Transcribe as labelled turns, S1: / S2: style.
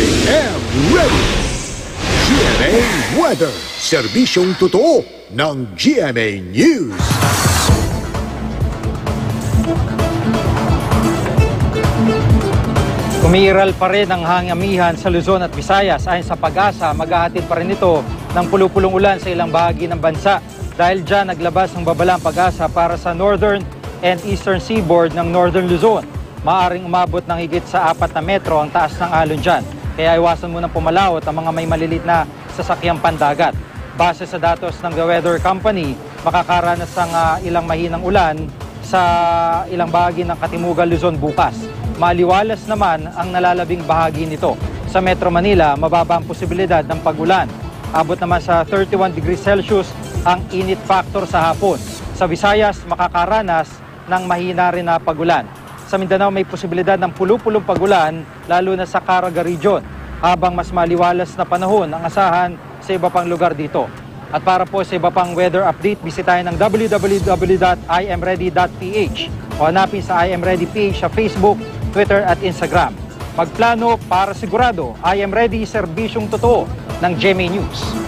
S1: I am ready! GMA Weather, serbisyong totoo ng GMA News.
S2: Umiiral pa rin ang hangamihan sa Luzon at Visayas. Ayon sa Pag-asa, maghahatid pa rin ito ng pulu-pulong ulan sa ilang bahagi ng bansa. Dahil dyan, naglabas ng babalang Pag-asa para sa northern and eastern seaboard ng northern Luzon. Maaring umabot ng higit sa 4 na metro ang taas ng alon dyan. Kaya iwasan mo ng pumalawot ang mga may malilit na sasakyang pandagat. Base sa datos ng The Weather Company, makakaranas ng ilang mahinang ulan sa ilang bahagi ng Katimugan, Luzon bukas. Maliwalas naman ang nalalabing bahagi nito. Sa Metro Manila, mababa ang posibilidad ng pag-ulan. Abot naman sa 31 degrees Celsius ang init factor sa hapon. Sa Visayas, makakaranas ng mahina rin na pag-ulan. Sa Mindanao, may posibilidad ng pulu-pulong pag-ulan, lalo na sa Caraga Region, habang mas maliwalas na panahon ang asahan sa iba pang lugar dito. At para po sa iba pang weather update, bisitahin ang www.imready.ph o hanapin sa I Am Ready page sa Facebook, Twitter at Instagram. Magplano para sigurado, I Am Ready, serbisyong totoo ng GMA News.